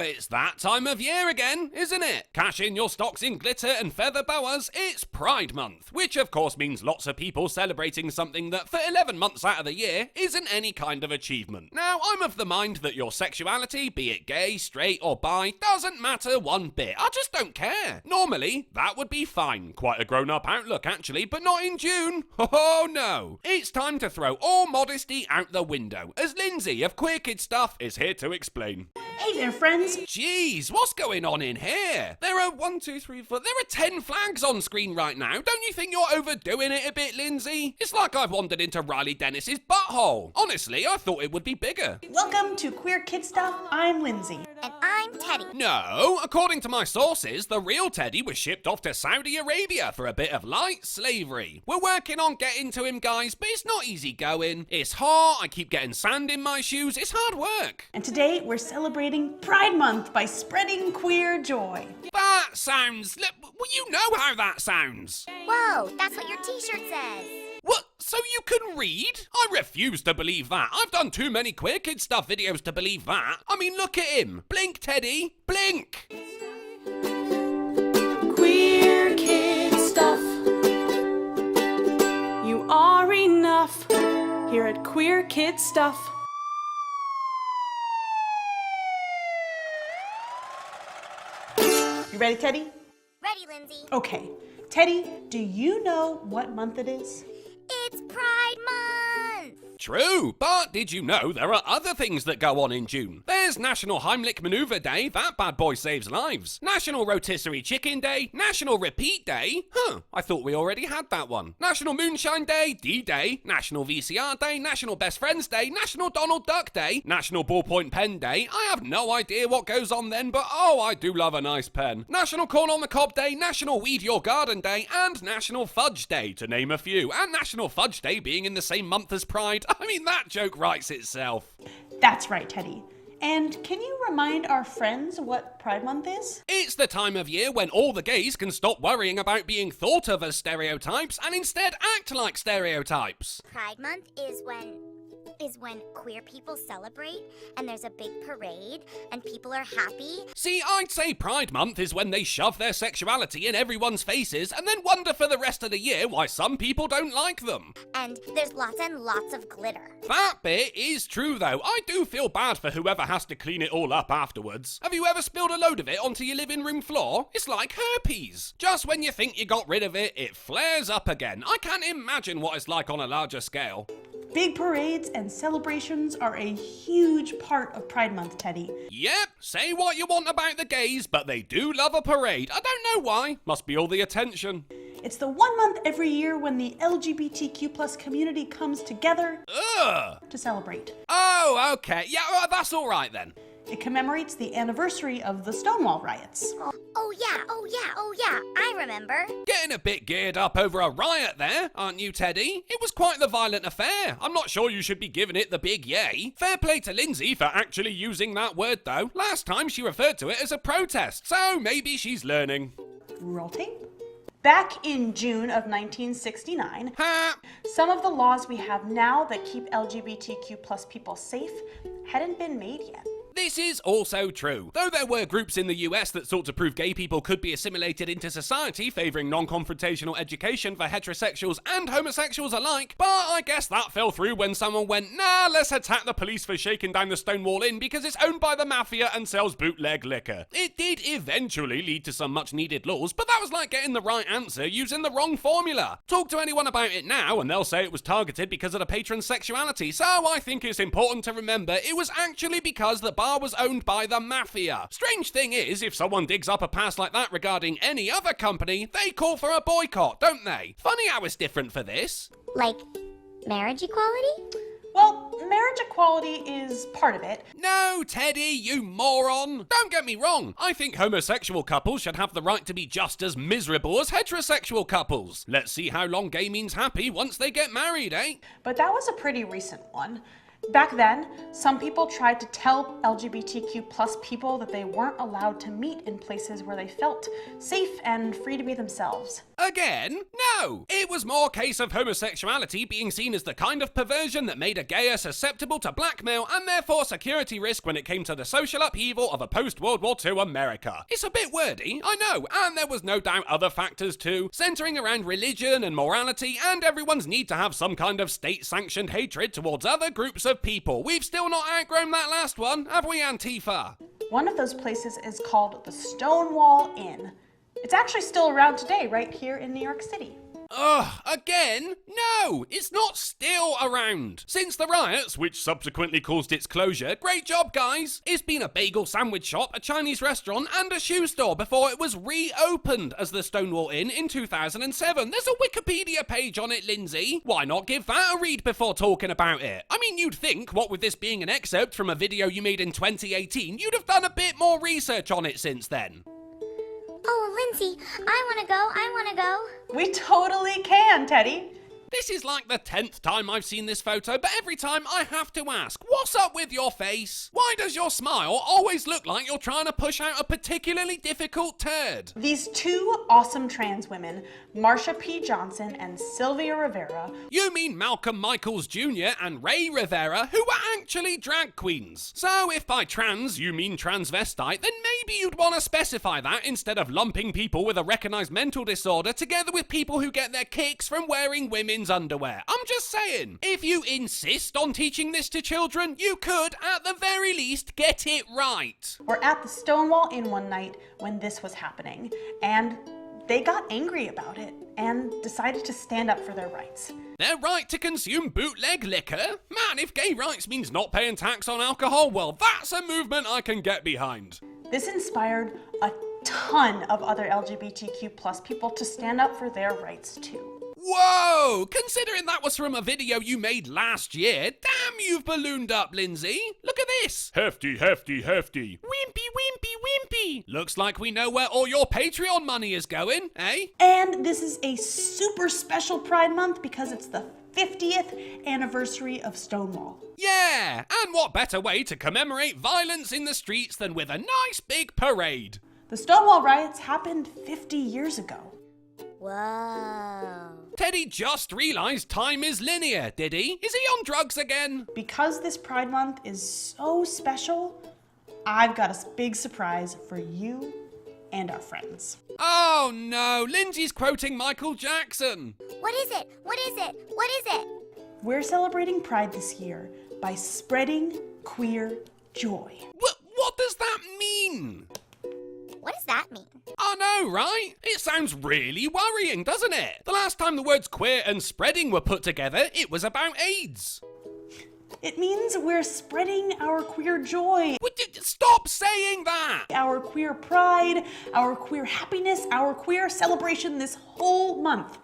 it's that time of year again, isn't it? Cash in your stocks in glitter and feather boas. It's Pride Month, which of course means lots of people celebrating something that for 11 months out of the year isn't any kind of achievement. Now, I'm of the mind that your sexuality, be it gay, straight or bi, doesn't matter one bit. I just don't care. Normally, that would be fine. Quite a grown-up outlook actually, but not in June. Oh no. It's time to throw all modesty out the window, as Lindsay of Queer Kid Stuff is here to explain. Hey there, friends. Jeez, what's going on in here? There are 10 flags on screen right now. Don't you think you're overdoing it a bit, Lindsay? It's like I've wandered into Riley Dennis's butthole. Honestly, I thought it would be bigger. Welcome to Queer Kid Stuff. I'm Lindsay. And I'm Teddy. No, according to my sources, the real Teddy was shipped off to Saudi Arabia for a bit of light slavery. We're working on getting to him, guys, but it's not easy going. It's hot, I keep getting sand in my shoes, it's hard work. And today we're celebrating Pride Month by spreading queer joy. That sounds... Well, you know how that sounds. Whoa, that's what your t-shirt says. What? So you can read? I refuse to believe that. I've done too many Queer Kid Stuff videos to believe that. I mean, look at him. Blink, Teddy. Blink. Queer Kid Stuff. You are enough here at Queer Kid Stuff. You ready, Teddy? Ready, Lindsay. Okay. Teddy, do you know what month it is? It's Pride Month. True, but did you know there are other things that go on in June? There's National Heimlich Maneuver Day, that bad boy saves lives. National Rotisserie Chicken Day, National Repeat Day, I thought we already had that one. National Moonshine Day, D-Day, National VCR Day, National Best Friends Day, National Donald Duck Day, National Ballpoint Pen Day. I have no idea what goes on then, but oh, I do love a nice pen. National Corn on the Cob Day, National Weed Your Garden Day, and National Fudge Day, to name a few. And National Fudge Day being in the same month as Pride. I mean, that joke writes itself. That's right, Teddy. And can you remind our friends what Pride Month is? It's the time of year when all the gays can stop worrying about being thought of as stereotypes and instead act like stereotypes. Pride Month is when queer people celebrate and there's a big parade and people are happy. See, I'd say Pride Month is when they shove their sexuality in everyone's faces and then wonder for the rest of the year why some people don't like them. And there's lots and lots of glitter. That bit is true though. I do feel bad for whoever has to clean it all up afterwards. Have you ever spilled a load of it onto your living room floor? It's like herpes. Just when you think you got rid of it, it flares up again. I can't imagine what it's like on a larger scale. Big parades and celebrations are a huge part of Pride Month, Teddy. Yep, say what you want about the gays, but they do love a parade. I don't know why. Must be all the attention. It's the 1 month every year when the LGBTQ+ community comes together to celebrate. Oh, okay. Yeah, well, that's all right then. It commemorates the anniversary of the Stonewall riots. Oh yeah, I remember. Getting a bit geared up over a riot there, aren't you, Teddy? It was quite the violent affair. I'm not sure you should be giving it the big yay. Fair play to Lindsay for actually using that word, though. Last time she referred to it as a protest, so maybe she's learning. Roll tape. Back in June of 1969, Ha! some of the laws we have now that keep LGBTQ+ people safe hadn't been made yet. This is also true. Though there were groups in the US that sought to prove gay people could be assimilated into society, favouring non-confrontational education for heterosexuals and homosexuals alike, but I guess that fell through when someone went, nah, let's attack the police for shaking down the Stonewall Inn because it's owned by the mafia and sells bootleg liquor. It did eventually lead to some much-needed laws, but that was like getting the right answer using the wrong formula. Talk to anyone about it now and they'll say it was targeted because of the patron's sexuality, so I think it's important to remember it was actually because the bar was owned by the mafia. Strange thing is, if someone digs up a past like that regarding any other company, they call for a boycott, don't they? Funny how it's different for this. Like marriage equality? Well, marriage equality is part of it. No, Teddy, you moron. Don't get me wrong. I think homosexual couples should have the right to be just as miserable as heterosexual couples. Let's see how long gay means happy once they get married, eh? But that was a pretty recent one. Back then, some people tried to tell LGBTQ plus people that they weren't allowed to meet in places where they felt safe and free to be themselves. Again? No! It was more a case of homosexuality being seen as the kind of perversion that made a gayer susceptible to blackmail and therefore security risk when it came to the social upheaval of a post-World War II America. It's a bit wordy, I know, and there was no doubt other factors too, centering around religion and morality and everyone's need to have some kind of state-sanctioned hatred towards other groups of people. We've still not outgrown that last one, have we, Antifa? One of those places is called the Stonewall Inn. It's actually still around today, right here in New York City. Ugh, again? No, it's not still around. Since the riots, which subsequently caused its closure, great job guys. It's been a bagel sandwich shop, a Chinese restaurant and a shoe store before it was reopened as the Stonewall Inn in 2007. There's a Wikipedia page on it, Lindsay. Why not give that a read before talking about it? I mean, you'd think, what with this being an excerpt from a video you made in 2018, you'd have done a bit more research on it since then. Oh, Lindsay, I wanna go. We totally can, Teddy. This is like the 10th time I've seen this photo, but every time I have to ask, what's up with your face? Why does your smile always look like you're trying to push out a particularly difficult turd? These two awesome trans women, Marsha P. Johnson and Sylvia Rivera. You mean Malcolm Michaels Jr. and Ray Rivera, who were actually drag queens. So if by trans you mean transvestite, then maybe you'd want to specify that instead of lumping people with a recognised mental disorder together with people who get their kicks from wearing women's underwear. I'm just saying, if you insist on teaching this to children, you could, at the very least, get it right. We're at the Stonewall Inn one night when this was happening, and they got angry about it and decided to stand up for their rights. Their right to consume bootleg liquor? Man, if gay rights means not paying tax on alcohol, well, that's a movement I can get behind. This inspired a ton of other LGBTQ plus people to stand up for their rights too. Whoa! Considering that was from a video you made last year, damn you've ballooned up, Lindsay. Look at this. Hefty, hefty, hefty. Wimpy, wimpy, wimpy. Looks like we know where all your Patreon money is going, eh? And this is a super special Pride Month because it's the 50th anniversary of Stonewall. Yeah, and what better way to commemorate violence in the streets than with a nice big parade? The Stonewall riots happened 50 years ago. Whoa. Teddy just realised time is linear, did he? Is he on drugs again? Because this Pride Month is so special, I've got a big surprise for you and our friends. Oh no, Lindsay's quoting Michael Jackson. What is it? What is it? What is it? We're celebrating Pride this year by spreading queer joy. What does that mean? What does that mean? I know, right? It sounds really worrying, doesn't it? The last time the words queer and spreading were put together, it was about AIDS. It means we're spreading our queer joy. Stop saying that! Our queer pride, our queer happiness, our queer celebration this whole month.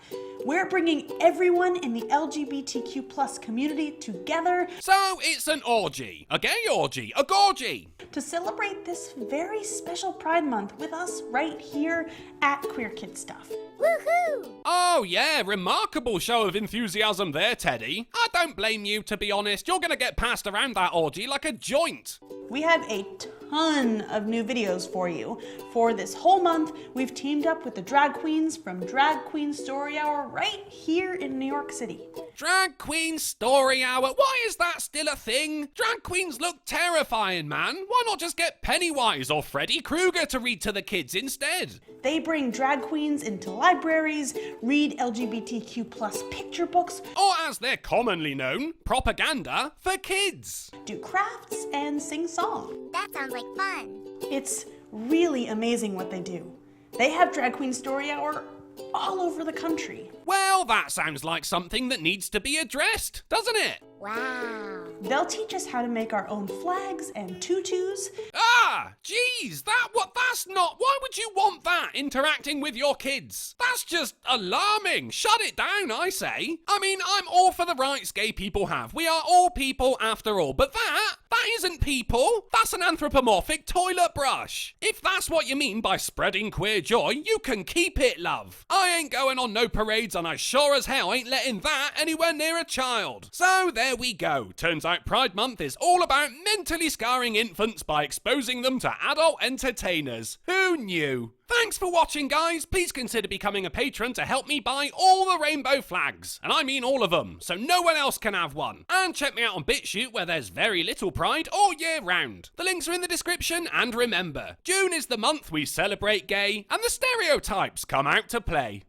We're bringing everyone in the LGBTQ plus community together. So it's an orgy, a gay orgy, a gorgy. To celebrate this very special Pride Month with us right here at Queer Kid Stuff. Woohoo! Oh yeah, remarkable show of enthusiasm there, Teddy. I don't blame you, to be honest. You're gonna get passed around that orgy like a joint. We have a ton of new videos for you. For this whole month, we've teamed up with the drag queens from Drag Queen Story Hour right here in New York City. Drag Queen Story Hour? Why is that still a thing? Drag queens look terrifying, man. Why not just get Pennywise or Freddy Krueger to read to the kids instead? They bring drag queens into libraries, read LGBTQ plus picture books, or as they're commonly known, propaganda for kids. Do crafts, and sing songs. That sounds like fun. It's really amazing what they do. They have Drag Queen Story Hour all over the country. Well, that sounds like something that needs to be addressed, doesn't it? Wow. They'll teach us how to make our own flags and tutus. Ah, geez, that's not, why would you want that interacting with your kids? That's just alarming. Shut it down, I say. I mean, I'm all for the rights gay people have. We are all people after all, but that That isn't people. That's an anthropomorphic toilet brush. If that's what you mean by spreading queer joy, you can keep it, love. I ain't going on no parades, and I sure as hell ain't letting that anywhere near a child. So there we go. Turns out Pride Month is all about mentally scarring infants by exposing them to adult entertainers. Who knew? Thanks for watching, guys. Please consider becoming a patron to help me buy all the rainbow flags. And I mean all of them, so no one else can have one. And check me out on BitChute, where there's very little pride all year round. The links are in the description, and remember, June is the month we celebrate gay, and the stereotypes come out to play.